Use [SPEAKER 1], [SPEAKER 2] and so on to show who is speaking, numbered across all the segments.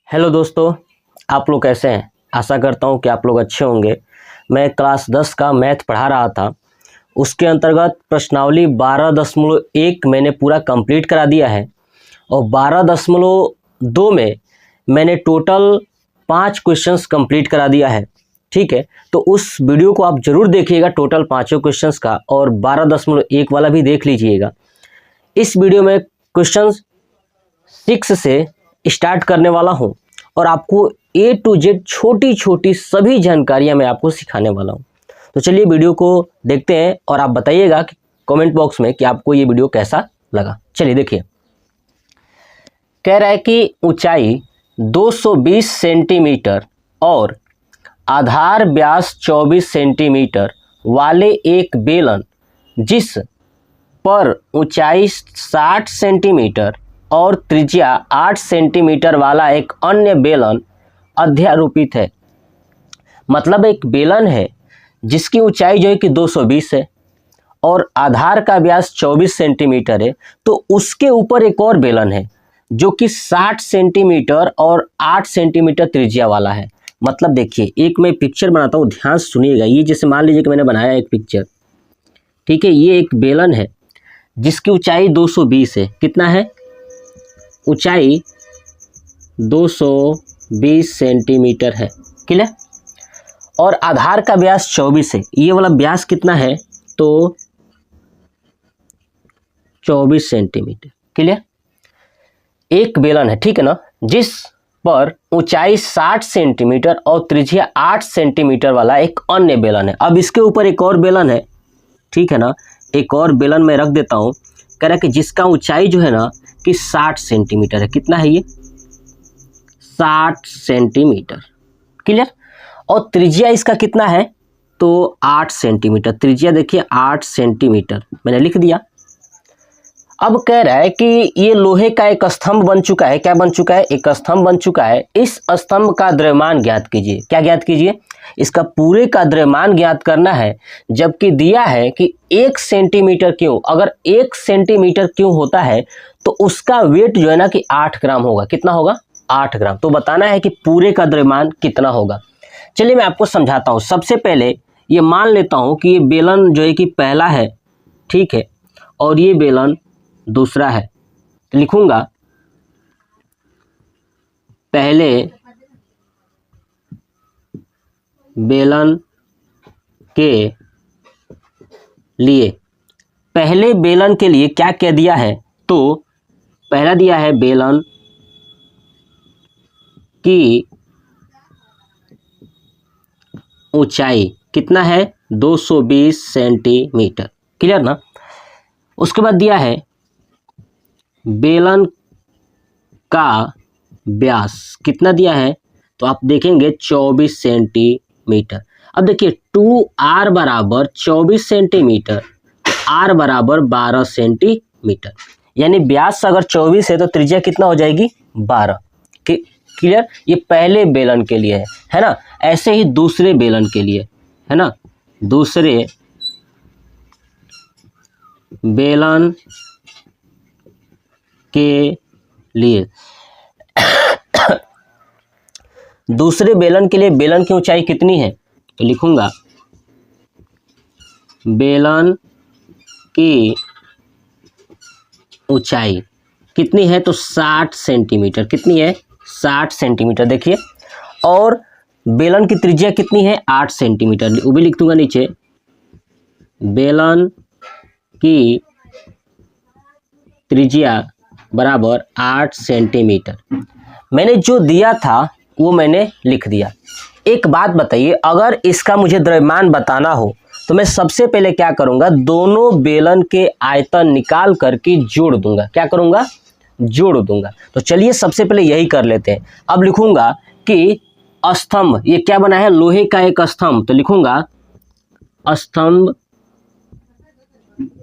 [SPEAKER 1] Hello दोस्तों, आप लोग कैसे हैं। आशा करता हूं कि आप लोग अच्छे होंगे। मैं क्लास 10 का मैथ पढ़ा रहा था। उसके अंतर्गत प्रश्नावली 12.1 मैंने पूरा कंप्लीट करा दिया है और 12.2 में मैंने टोटल 5 क्वेश्चंस कंप्लीट करा दिया है। ठीक है, तो उस वीडियो को आप ज़रूर देखिएगा, टोटल 5 क्वेश्चंस का, और 12.1 वाला भी देख लीजिएगा। इस वीडियो में क्वेश्चन 6 से स्टार्ट करने वाला हूं और आपको A to Z छोटी छोटी सभी जानकारियां मैं आपको सिखाने वाला हूं। तो चलिए वीडियो को देखते हैं और आप बताइएगा कि कमेंट बॉक्स में कि आपको ये वीडियो कैसा लगा। चलिए देखिए, कह रहा है कि ऊंचाई 220 सेंटीमीटर और आधार व्यास 24 सेंटीमीटर वाले एक बेलन जिस पर ऊंचाई 60 सेंटीमीटर और त्रिज्या 8 सेंटीमीटर वाला एक अन्य बेलन अध्यारोपित है। मतलब एक बेलन है जिसकी ऊंचाई जो है कि 220 है और आधार का व्यास 24 सेंटीमीटर है, तो उसके ऊपर एक और बेलन है जो कि 60 सेंटीमीटर और 8 सेंटीमीटर त्रिज्या वाला है। मतलब देखिए, एक मैं पिक्चर बनाता हूँ, ध्यान से सुनिएगा। ये जैसे मान लीजिए कि मैंने बनाया एक पिक्चर, ठीक है। ये एक बेलन है जिसकी ऊंचाई 220 है। कितना है? ऊंचाई 220 सेंटीमीटर है, क्लियर। और आधार का व्यास 24 है। ये वाला व्यास कितना है? तो 24 सेंटीमीटर, क्लियर। एक बेलन है, ठीक है ना, जिस पर ऊंचाई 60 सेंटीमीटर और त्रिज्या 8 सेंटीमीटर वाला एक अन्य बेलन है। अब इसके ऊपर एक और बेलन है, ठीक है ना। एक और बेलन मैं रख देता हूं। कह रहा है कि जिसका ऊंचाई जो है ना कि 60 सेंटीमीटर है। कितना है ये? 60 सेंटीमीटर, क्लियर। और त्रिज्या इसका कितना है? तो 8 सेंटीमीटर। त्रिज्या देखिए 8 सेंटीमीटर मैंने लिख दिया। अब कह रहा है कि ये लोहे का एक स्तंभ बन चुका है। क्या बन चुका है? एक स्तंभ बन चुका है। इस स्तंभ का द्रव्यमान ज्ञात कीजिए। क्या ज्ञात कीजिए? इसका पूरे का द्रव्यमान ज्ञात करना है। जबकि दिया है कि 1 सेंटीमीटर क्यों, अगर 1 सेंटीमीटर क्यों होता है तो उसका वेट जो है ना कि 8 ग्राम होगा। कितना होगा? 8 ग्राम। तो बताना है कि पूरे का द्रव्यमान कितना होगा। चलिए मैं आपको समझाता हूँ। सबसे पहले ये मान लेता हूँ कि ये बेलन जो है कि पहला है, ठीक है, और ये बेलन दूसरा है। तो लिखूंगा पहले बेलन के लिए, पहले बेलन के लिए क्या क्या दिया है? तो पहला दिया है बेलन की ऊंचाई कितना है? 220 सेंटीमीटर, क्लियर ना। उसके बाद दिया है बेलन का व्यास कितना दिया है? तो आप देखेंगे 24 सेंटीमीटर। अब देखिए 2r बराबर 24 सेंटीमीटर, r बराबर 12 सेंटीमीटर। यानी व्यास अगर 24 है तो त्रिज्या कितना हो जाएगी? 12, क्लियर। ये पहले बेलन के लिए है ना। ऐसे ही दूसरे बेलन के लिए है ना। दूसरे बेलन के लिए दूसरे बेलन के लिए बेलन की ऊंचाई कितनी है? तो लिखूंगा बेलन की ऊंचाई कितनी है? तो 60 सेंटीमीटर। कितनी है? 60 सेंटीमीटर। देखिए, और बेलन की त्रिज्या कितनी है? 8 सेंटीमीटर। वो भी लिख दूंगा नीचे, बेलन की त्रिज्या बराबर 8 सेंटीमीटर। मैंने जो दिया था वो मैंने लिख दिया। एक बात बताइए, अगर इसका मुझे द्रव्यमान बताना हो तो मैं सबसे पहले क्या करूंगा? दोनों बेलन के आयतन निकाल करके जोड़ दूंगा। क्या करूंगा? जोड़ दूंगा। तो चलिए सबसे पहले यही कर लेते हैं। अब लिखूंगा कि स्तंभ, ये क्या बना है? लोहे का एक स्तंभ। तो लिखूंगा स्तंभ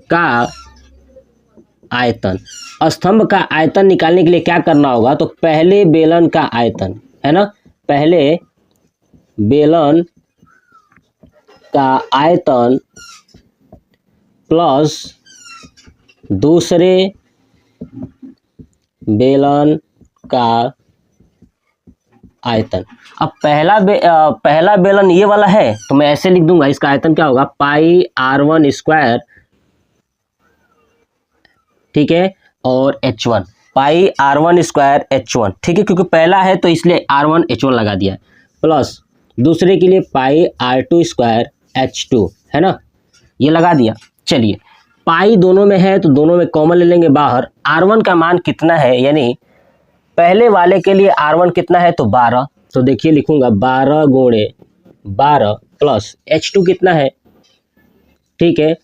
[SPEAKER 1] का आयतन। स्तंभ का आयतन निकालने के लिए क्या करना होगा? तो पहले बेलन का आयतन है ना, पहले बेलन का आयतन प्लस दूसरे बेलन का आयतन। अब पहला बेलन ये वाला है तो मैं ऐसे लिख दूंगा, इसका आयतन क्या होगा, पाई r1 स्क्वायर, ठीक है, और h1, पाई r1 स्क्वायर h1, ठीक है, क्योंकि पहला है तो इसलिए r1 h1 लगा दिया, प्लस दूसरे के लिए पाई r2 स्क्वायर h2, है ना, ये लगा दिया। चलिए पाई दोनों में है तो दोनों में कॉमन ले लेंगे बाहर। r1 का मान कितना है, यानी पहले वाले के लिए r1 कितना है तो 12, तो देखिए लिखूंगा 12 गुणे 12 प्लस h2 कितना है, ठीक है,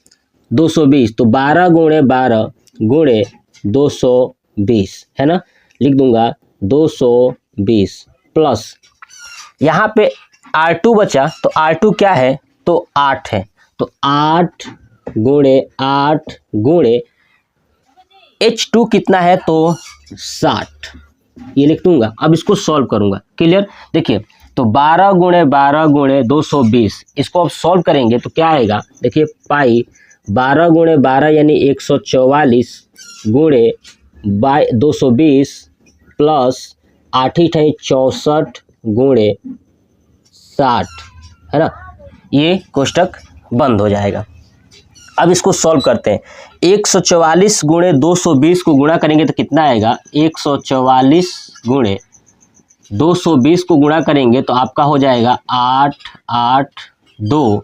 [SPEAKER 1] 220, तो 12 गुणे 12 गुणे 220, है ना, लिख दूंगा 220 प्लस यहाँ पे R2 बचा, तो R2 क्या है तो 8 है, तो 8 गुणे H2 कितना है तो 60, ये लिख दूंगा। अब इसको सॉल्व करूंगा, क्लियर। देखिए तो 12 गुणे 220, इसको अब सॉल्व करेंगे तो क्या आएगा, देखिए पाई 12 गुणे 12 यानी 144 गुणे 220 प्लस 8 64 गुणे 60, है ना, ये कोष्टक बंद हो जाएगा। अब इसको सॉल्व करते हैं। 144 गुणे 220 को गुणा करेंगे तो कितना आएगा, 144 गुणे 220 को गुणा करेंगे तो आपका हो जाएगा 882,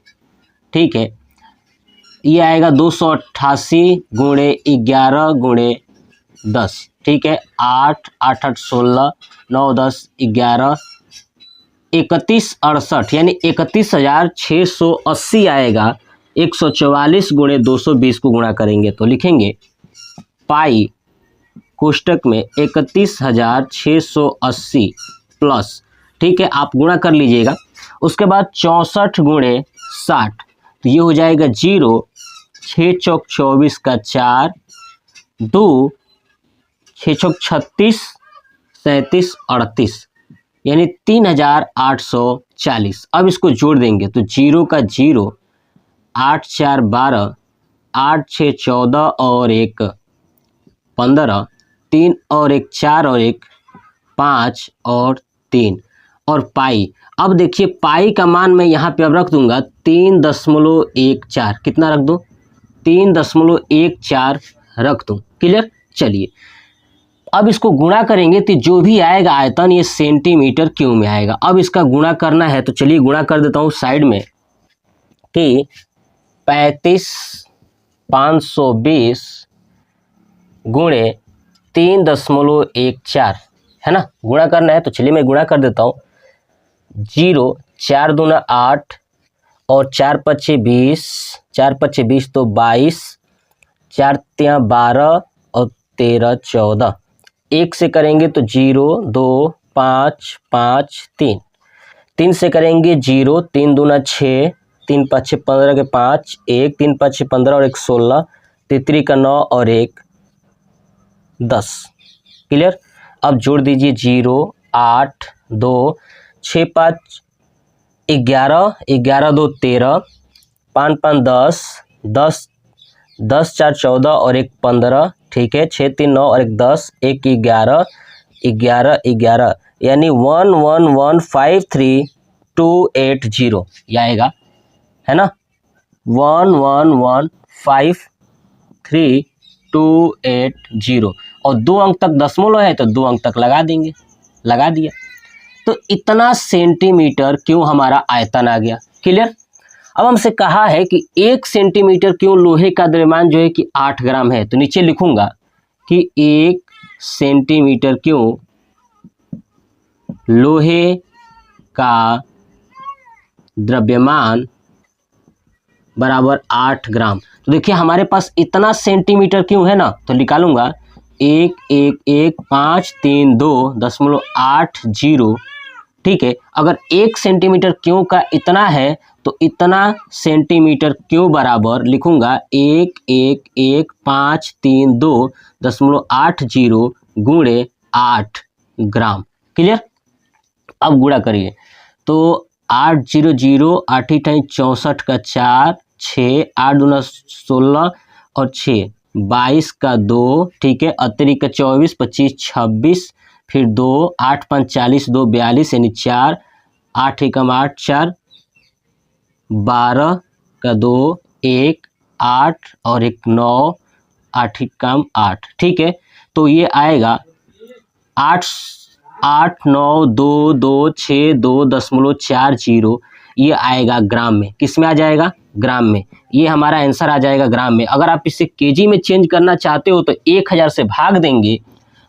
[SPEAKER 1] ठीक है, ये आएगा 288 गुणे 11 गुणे 10, ठीक है, 8 8 8 16 9 10 11 31 68 यानी 31,680 आएगा। 144 गुणे 220 को गुणा करेंगे तो लिखेंगे पाई कोष्टक में 31,680 प्लस, ठीक है, आप गुणा कर लीजिएगा। उसके बाद 64 गुणे 60, तो ये हो जाएगा 0, 6 चौक 24 का 4, 2 6 चौक 36 37 38 यानी 3,840। अब इसको जोड़ देंगे तो 0 का 0, 8 4 12, 8 6 14 और 1 15, 3 और 1 4 और 1 5 और 3 और पाई। अब देखिए पाई का मान मैं यहाँ पे अब रख दूंगा 3.14, कितना रख दूँ, 3.14 रख दूँ, क्लियर। चलिए अब इसको गुणा करेंगे तो जो भी आएगा आयतन ये सेंटीमीटर क्यूब में आएगा। अब इसका गुणा करना है तो चलिए गुणा कर देता हूँ साइड में कि 35,520 गुणे 3.14, है ना, गुणा करना है तो चलिए मैं गुणा कर देता हूँ। 0 4 दूना 8 और 4 पच्चे 20, 4 पच्चे 20 तो 22, 4 तिया 12 और 13 14, 1 से करेंगे तो 0 2 5 5 3, 3 से करेंगे 0, 3 दूना 6, 3 5 6 15 के 5, 1 3 5 6 15 और 1 16, 3 का 9 और 1 10, क्लियर। अब जोड़ दीजिए 0 8 2 6 5 11, 11 2 13, 5 5 10, 10 10 4 14 और 1 15, ठीक है, 6 3 9 और 1 10, 1 11 11 11 यानी 11153,280 ये आएगा, है ना, 11153,280 और 2 अंक तक दशमलव है तो 2 अंक तक लगा देंगे, लगा दिया। तो इतना सेंटीमीटर क्यों हमारा आयतन आ गया, क्लियर। अब हमसे कहा है कि 1 सेंटीमीटर क्यों लोहे का द्रव्यमान जो है कि 8 ग्राम है, तो नीचे लिखूंगा कि 1 सेंटीमीटर क्यों लोहे का द्रव्यमान बराबर 8 ग्राम। तो देखिए हमारे पास इतना सेंटीमीटर क्यों है ना, तो निकालूंगा 11153.2.80, ठीक है। अगर 1 सेंटीमीटर क्यों का इतना है तो इतना सेंटीमीटर क्यों बराबर लिखूंगा 11153.2.80 गुणे 8 ग्राम, क्लियर। अब गुणा करिए तो 8 0 0 8 8 64 का 4, 6 8 दूना 16 और 6 22 का 2, ठीक है, अतिरिक्त का 24 25 26 फिर 2, 8 5 40, 2 42 यानी 4, 8 एकम 8, 4 12 का 2 1 8 और 1 9, 8 एकम 8। ठीक है, तो ये आएगा 8 8 9 2 2 6 2.40। ये आएगा ग्राम में। किस में आ जाएगा? ग्राम में। ये हमारा आंसर आ जाएगा ग्राम में। अगर आप इसे केजी में चेंज करना चाहते हो तो 1000 से भाग देंगे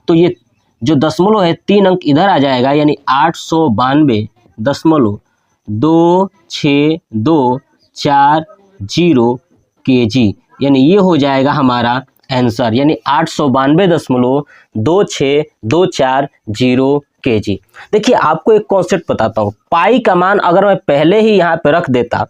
[SPEAKER 1] तो ये जो दशमलव है 3 अंक इधर आ जाएगा, यानी 892.2624 केजी, यानी ये हो जाएगा हमारा आंसर, यानी 892.2624 केजी। देखिए आपको एक कॉन्सेप्ट बताता हूँ, पाई का मान अगर मैं पहले ही यहाँ पे रख देता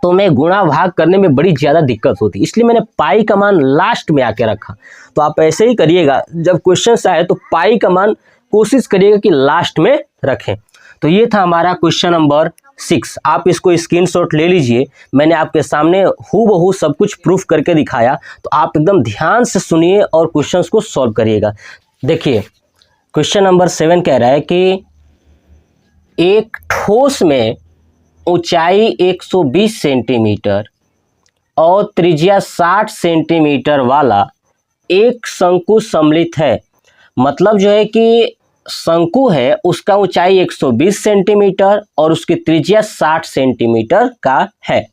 [SPEAKER 1] तो मैं गुणा भाग करने में बड़ी ज़्यादा दिक्कत होती, इसलिए मैंने पाई का मान लास्ट में आके रखा। तो आप ऐसे ही करिएगा, जब क्वेश्चन आए तो पाई का मान कोशिश करिएगा कि लास्ट में रखें। तो ये था हमारा क्वेश्चन नंबर 6। आप इसको स्क्रीनशॉट ले लीजिए, मैंने आपके सामने हूबहू सब कुछ प्रूफ करके दिखाया, तो आप एकदम ध्यान से सुनिए और क्वेश्चंस को सॉल्व करिएगा। देखिए क्वेश्चन नंबर 7 कह रहा है कि एक ठोस में ऊंचाई 120 सेंटीमीटर और त्रिज्या 60 सेंटीमीटर वाला एक शंकु सम्मिलित है। मतलब जो है कि शंकु है उसका ऊंचाई 120 सेंटीमीटर और उसकी त्रिज्या 60 सेंटीमीटर का है।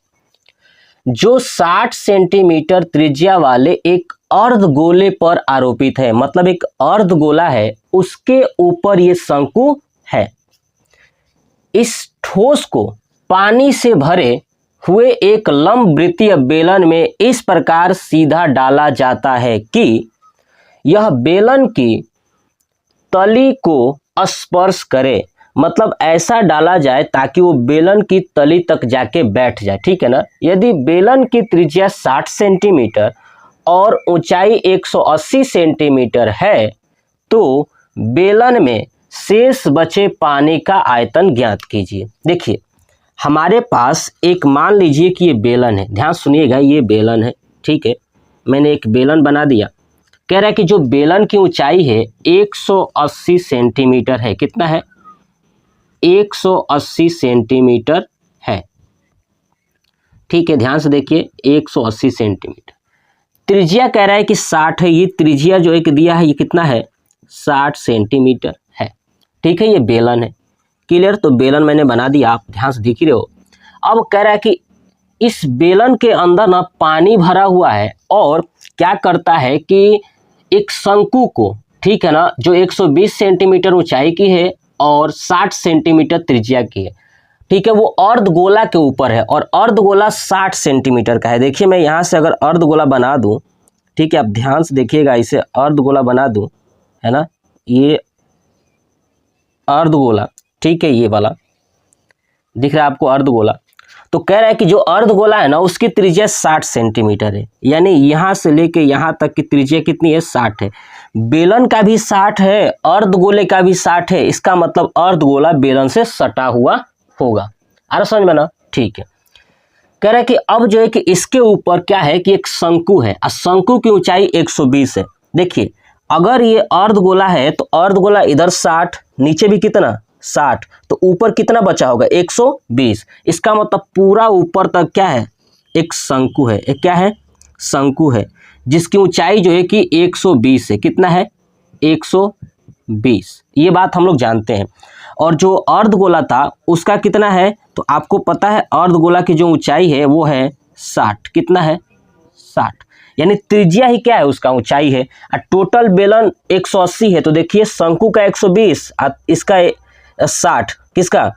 [SPEAKER 1] जो 60 सेंटीमीटर त्रिज्या वाले एक अर्धगोले पर आरोपित है, मतलब एक अर्धगोला है उसके ऊपर ये शंकु है। इस ठोस को पानी से भरे हुए एक लंबवृत्तीय बेलन में इस प्रकार सीधा डाला जाता है कि यह बेलन की तली को स्पर्श करे। मतलब ऐसा डाला जाए ताकि वो बेलन की तली तक जाके बैठ जाए। ठीक है ना। यदि बेलन की त्रिज्या 60 सेंटीमीटर और ऊंचाई 180 सेंटीमीटर है तो बेलन में शेष बचे पानी का आयतन ज्ञात कीजिए। देखिए हमारे पास एक, मान लीजिए कि ये बेलन है, ध्यान सुनिएगा, ये बेलन है। ठीक है, मैंने एक बेलन बना दिया। कह रहा है कि जो बेलन की ऊंचाई है 180 सेंटीमीटर है। कितना है? 180 सेंटीमीटर है। ठीक है, ध्यान से देखिए 180 सेंटीमीटर। त्रिज्या कह रहा है कि 60 है। ये त्रिज्या जो एक दिया है ये कितना है? 60 सेंटीमीटर है। ठीक है, ये बेलन है। क्लियर? तो बेलन मैंने बना दिया, आप ध्यान से देख ही रहे हो। अब कह रहा है कि इस बेलन के अंदर ना पानी भरा हुआ है और क्या करता है कि एक शंकु को, ठीक है ना, जो 120 सेंटीमीटर ऊंचाई की है और 60 सेंटीमीटर त्रिज्या की है, ठीक है, वो अर्धगोला के ऊपर है और अर्धगोला 60 सेंटीमीटर का है। देखिए मैं यहाँ से अगर अर्धगोला बना दूँ, ठीक है, आप ध्यान से देखिएगा, इसे अर्धगोला बना दूँ, है ना, ये अर्धगोला, ठीक है, ये वाला दिख रहा है आपको अर्धगोला। तो कह रहा है कि जो अर्धगोला है ना उसकी त्रिज्या 60 सेंटीमीटर है, यानी यहाँ से लेके यहाँ तक की त्रिज्या कितनी है? 60 है। बेलन का भी 60 है, अर्धगोले का भी 60 है। इसका मतलब अर्धगोला बेलन से सटा हुआ होगा। आ रहा समझ में ना? ठीक है। कह रहा है कि अब जो है कि इसके ऊपर क्या है कि एक शंकु है और शंकु की ऊंचाई 120 है। देखिए अगर ये अर्धगोला है तो अर्धगोला इधर 60, नीचे भी कितना? 60, तो ऊपर कितना बचा होगा? 120। इसका मतलब पूरा ऊपर तक क्या है? एक शंकु है। एक क्या है? शंकु है, जिसकी ऊंचाई जो है कि 120 है। कितना है? 120। ये बात हम लोग जानते हैं। और जो अर्धगोला था उसका कितना है? तो आपको पता है अर्धगोला की जो ऊंचाई है वो है 60। कितना है? 60। यानी त्रिज्या ही क्या है? उसका ऊंचाई है। और टोटल बेलन 180 है, तो देखिए शंकु का 120 और इसका 60, किसका?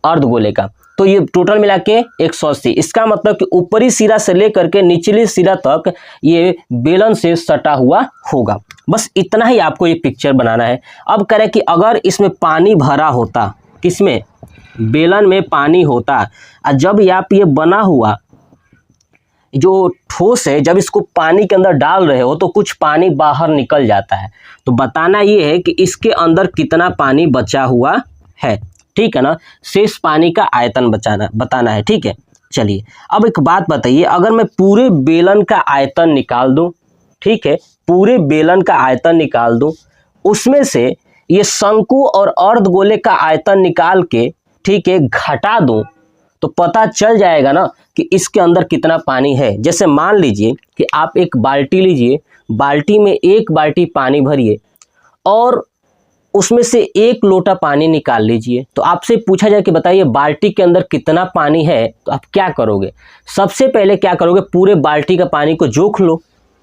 [SPEAKER 1] अर्धगोले का। तो ये टोटल मिला के 180। इसका मतलब कि ऊपरी सिरा से लेकर के निचली सिरा तक ये बेलन से सटा हुआ होगा। बस इतना ही आपको ये पिक्चर बनाना है। अब कह रहे कि अगर इसमें पानी भरा होता, किसमें? बेलन में पानी होता, और जब आप ये बना हुआ जो ठोस है, जब इसको पानी के अंदर डाल रहे हो तो कुछ पानी बाहर निकल जाता है। तो बताना ये है कि इसके अंदर कितना पानी बचा हुआ है। ठीक है ना। शेष पानी का आयतन बताना है। ठीक है, चलिए अब एक बात बताइए, अगर मैं पूरे बेलन का आयतन निकाल दूं, ठीक है, पूरे बेलन का आयतन निकाल दूं, उसमें से ये शंकु और अर्धगोले का आयतन निकाल के, ठीक है, घटा दूं तो पता चल जाएगा ना कि इसके अंदर कितना पानी है। जैसे मान लीजिए कि आप एक बाल्टी लीजिए, बाल्टी में 1 बाल्टी पानी भरिए और उसमें से 1 लोटा पानी निकाल लीजिए। तो आपसे पूछा जाए कि बताइए बाल्टी के अंदर कितना पानी है, तो आप क्या करोगे? सबसे पहले क्या करोगे, पूरे बाल्टी का पानी को जोख लो,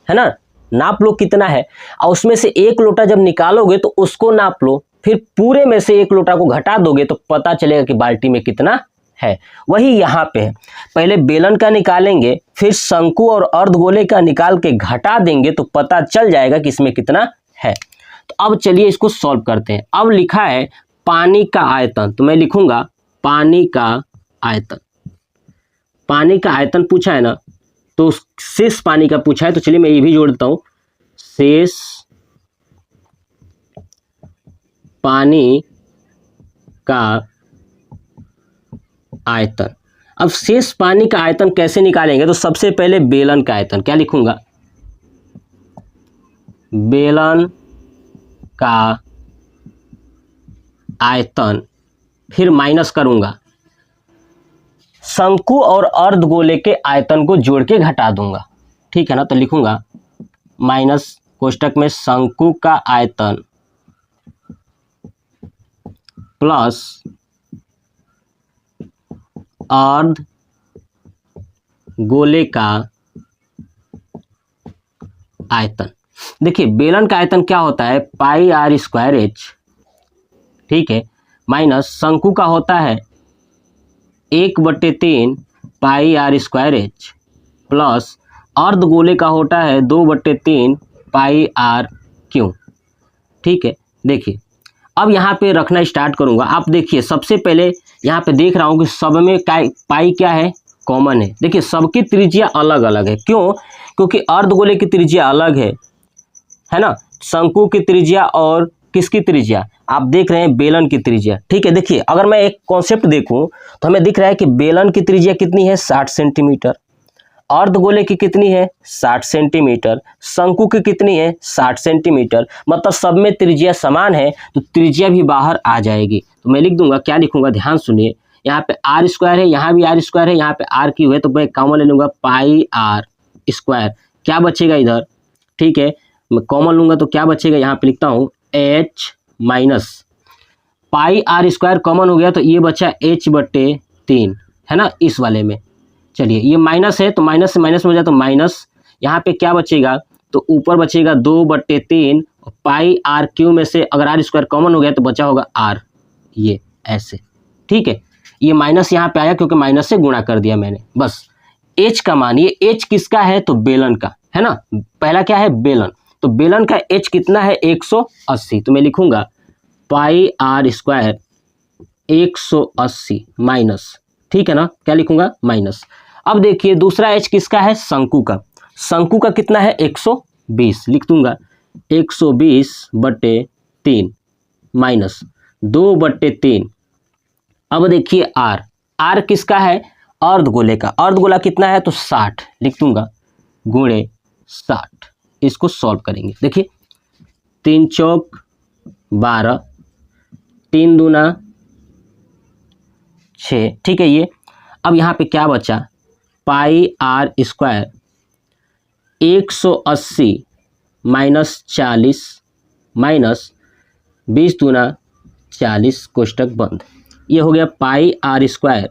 [SPEAKER 1] है ना, नाप लो कितना है, और उसमें से 1 लोटा जब निकालोगे तो उसको नाप लो, फिर पूरे में से 1 लोटा को घटा दोगे तो पता चलेगा कि बाल्टी में कितना है। वही यहाँ पे है, पहले बेलन का निकालेंगे, फिर शंकु और अर्धगोले का निकाल के घटा देंगे तो पता चल जाएगा कि इसमें कितना है। तो अब चलिए इसको सॉल्व करते हैं। अब लिखा है पानी का आयतन, तो मैं लिखूंगा पानी का आयतन। पानी का आयतन पूछा है ना, तो शेष पानी का पूछा है, तो चलिए मैं ये भी जोड़ देता हूं, शेष पानी का आयतन। अब शेष पानी का आयतन कैसे निकालेंगे, तो सबसे पहले बेलन का आयतन, क्या लिखूंगा, बेलन का आयतन, फिर माइनस करूंगा शंकु और अर्धगोले के आयतन को जोड़ के घटा दूंगा, ठीक है ना। तो लिखूंगा माइनस कोष्टक में शंकु का आयतन प्लस अर्धगोले का आयतन। देखिए बेलन का आयतन क्या होता है, पाई आर स्क्वायर एच, ठीक है, माइनस शंकु का होता है 1/3 पाई आर स्क्वायर एच, प्लस अर्धगोले का होता है 2/3 पाई आर क्यू, ठीक है। देखिए अब यहाँ पे रखना स्टार्ट करूँगा। आप देखिए सबसे पहले यहाँ पे देख रहा हूँ कि सब में पाई क्या है, कॉमन है। देखिए सबकी त्रिज्या अलग अलग है, क्यों, क्योंकि अर्धगोले की त्रिज्या अलग है ना, शंकु की त्रिज्या और किसकी त्रिज्या, आप देख रहे हैं बेलन की त्रिज्या, ठीक है। देखिए अगर मैं एक कॉन्सेप्ट देखूं तो हमें दिख रहा है कि बेलन की त्रिज्या कितनी है, 60 सेंटीमीटर, अर्धगोले की कितनी है, 60 सेंटीमीटर, शंकु की कितनी है, 60 सेंटीमीटर, मतलब सब में त्रिज्या समान है, तो त्रिज्या भी बाहर आ जाएगी। तो मैं लिख दूंगा, क्या लिखूंगा, ध्यान सुनिए, यहाँ पे आर स्क्वायर है, यहाँ भी आर स्क्वायर है, यहाँ पे आर क्यूब है, तो मैं कॉमन ले लूंगा पाई आर स्क्वायर, क्या बचेगा इधर, ठीक है, मैं कॉमन लूंगा तो क्या बचेगा, यहाँ पे लिखता हूँ H minus pi R square common हो गया तो ये बचा h/3, है ना, इस वाले में। चलिए ये माइनस है तो माइनस से माइनस में हो जाए तो माइनस, यहाँ पे क्या बचेगा, तो ऊपर बचेगा 2/3 पाई आर क्यू में से अगर आर स्क्वायर कॉमन हो गया तो बचा होगा आर, ये ऐसे, ठीक है। ये माइनस यहाँ पे आया क्योंकि माइनस से गुणा कर दिया मैंने, बस। एच का मान, ये एच किसका है, तो बेलन का, है ना, पहला क्या है, बेलन, तो बेलन का एच कितना है, 180, तो मैं लिखूंगा पाई आर स्क्वायर 180 माइनस, ठीक है ना, क्या लिखूंगा, माइनस। अब देखिए दूसरा एच किसका है, शंकु का, शंकु का कितना है, 120, लिख दूंगा 120/3 माइनस 2/3। अब देखिए आर, आर किसका है, अर्धगोले का, अर्धगोला कितना है, तो 60, लिख दूंगा गुणे 60। इसको सॉल्व करेंगे, देखिए 3 चौक 12, 3 दूना 6, ठीक है। ये अब यहाँ पे क्या बचा, पाई आर स्क्वायर 180 माइनस 40 माइनस 20 दूना 40 कोष्टक बंद। ये हो गया पाई आर स्क्वायर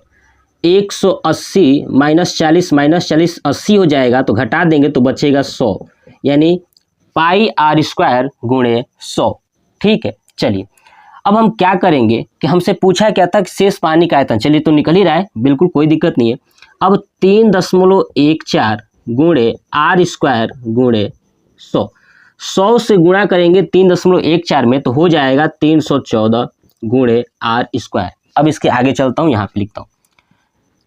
[SPEAKER 1] 180 माइनस 40 80 हो जाएगा, तो घटा देंगे तो बचेगा 100, यानी पाई आर स्क्वायर गुणे 100, ठीक है। चलिए अब हम क्या करेंगे कि हमसे पूछा क्या था कि शेष पानी का आयतन, चलिए तो निकल ही रहा है, बिल्कुल कोई दिक्कत नहीं है। अब 3.14 गुणे आर स्क्वायर गुणे 100, 100 से गुणा करेंगे 3.14 में तो हो जाएगा 314 गुणे आर स्क्वायर। अब इसके आगे चलता हूँ, यहाँ पे लिखता हूँ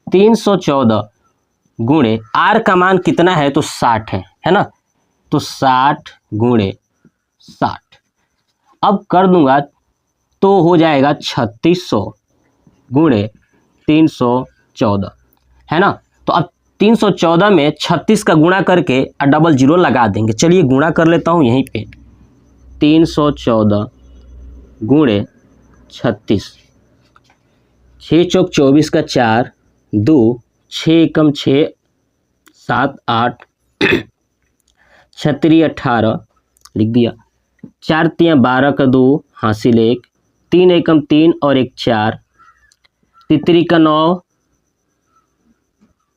[SPEAKER 1] 314 गुणे आर का मान कितना है, तो 60 है ना, तो 60 गुणे 60, अब कर दूंगा तो हो जाएगा 3600 गुणे 314, है ना। तो अब 314 में 36 का गुणा करके डबल जीरो लगा देंगे। चलिए गुणा कर लेता हूँ यहीं पे, 314 गुणे 36, 6 चौक 24 का 4, 2, 6 एकम 6, 7 8, 6 18 लिख दिया, 4 तियां 12 का 2 हासिल 1, 3 एकम 3 और 1 4, तितरी का 9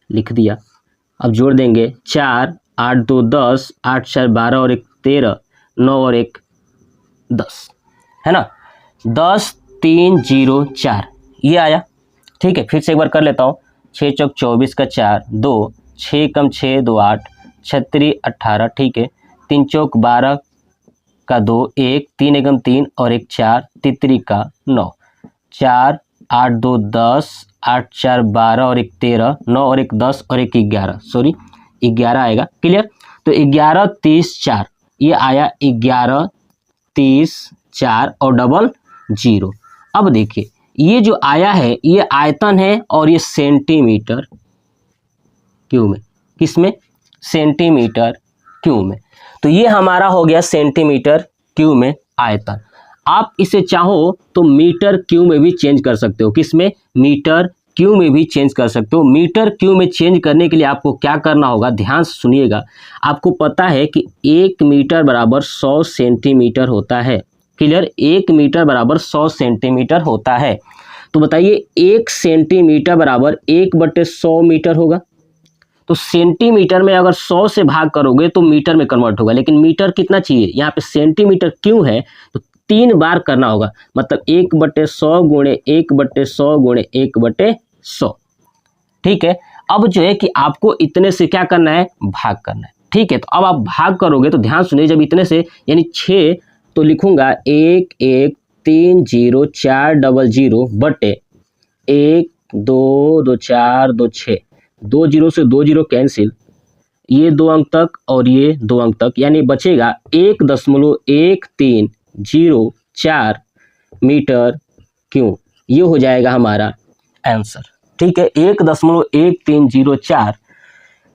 [SPEAKER 1] लिख दिया। अब जोड़ देंगे 4 8 2 10, 8 4 12 और 1 13, 9 और 1 10, है ना। 10 3 0 4 ये आया। ठीक है, फिर से एक बार कर लेता हूँ। 6 चौक 24 का 4, 2, 6 कम 6 2 8, 6 18, ठीक है, 3 चौक 12 का 2 1, 3 एकम 3 और 1 4, तितरी का 9, 4 8 2 10, 8 4 12 और 1 13, 9 और 1 10 और 1 11, सॉरी 11 आएगा। क्लियर। तो 11 30 4 ये आया, 11 30 4 और डबल 0। अब देखिए ये जो आया है ये आयतन है और ये सेंटीमीटर क्यूब में, किसमें, सेंटीमीटर क्यूब में। तो ये हमारा हो गया सेंटीमीटर क्यूब में आयतन। आप इसे चाहो तो मीटर क्यूब में भी चेंज कर सकते हो, किसमें, मीटर क्यूब में भी चेंज कर सकते हो। मीटर क्यूब में चेंज करने के लिए आपको क्या करना होगा, ध्यान से सुनिएगा। आपको पता है कि 1 मीटर बराबर 100 सेंटीमीटर होता है। क्लियर, 1 मीटर बराबर 100 सेंटीमीटर होता है। तो बताइए 1 सेंटीमीटर बराबर 1/100 मीटर होगा। तो सेंटीमीटर में अगर 100 से भाग करोगे तो मीटर में कन्वर्ट होगा, लेकिन मीटर कितना चाहिए, यहाँ पे सेंटीमीटर क्यों है तो 3 बार करना होगा, मतलब 1/100 गुणे 1/100 गुणे 1/100। ठीक है। अब जो है कि आपको इतने से क्या करना है, भाग करना है। ठीक है, तो अब आप भाग करोगे तो ध्यान सुनिए, जब इतने से यानी 6 तो लिखूंगा 1 1 3 0 4 00 बटे 1 2 2 4 2 6, 2 0 से 2 0 कैंसिल, ये 2 अंक तक और ये 2 अंक तक, यानी बचेगा 1.1304 मीटर क्यूब। ये हो जाएगा हमारा आंसर। ठीक है, 1.1304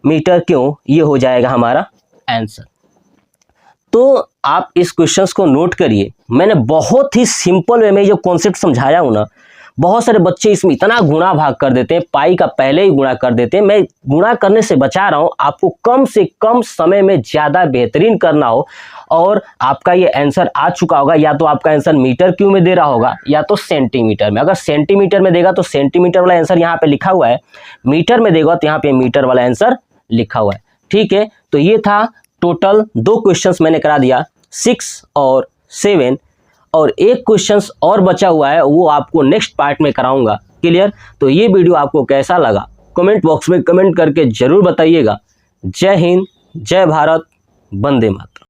[SPEAKER 1] मीटर क्यूब ये हो जाएगा हमारा आंसर। तो आप इस क्वेश्चंस को नोट करिए। मैंने बहुत ही सिंपल वे में जो कॉन्सेप्ट समझाया हूं ना, बहुत सारे बच्चे इसमें इतना गुणा भाग कर देते हैं, पाई का पहले ही गुणा कर देते हैं। मैं गुणा करने से बचा रहा हूं, आपको कम से कम समय में ज़्यादा बेहतरीन करना हो और आपका ये आंसर आ चुका होगा। या तो आपका आंसर मीटर क्यूब में दे रहा होगा या तो सेंटीमीटर में। अगर सेंटीमीटर में देगा तो सेंटीमीटर वाला आंसर यहाँ पे लिखा हुआ है, मीटर में देगा तो यहाँ पे मीटर वाला आंसर लिखा हुआ है। ठीक है, तो ये था टोटल 2 क्वेश्चंस मैंने करा दिया, 6 और 7, और एक क्वेश्चंस और बचा हुआ है, वो आपको नेक्स्ट पार्ट में कराऊंगा। क्लियर। तो ये वीडियो आपको कैसा लगा कमेंट बॉक्स में कमेंट करके जरूर बताइएगा। जय हिंद, जय भारत, वंदे मातरम।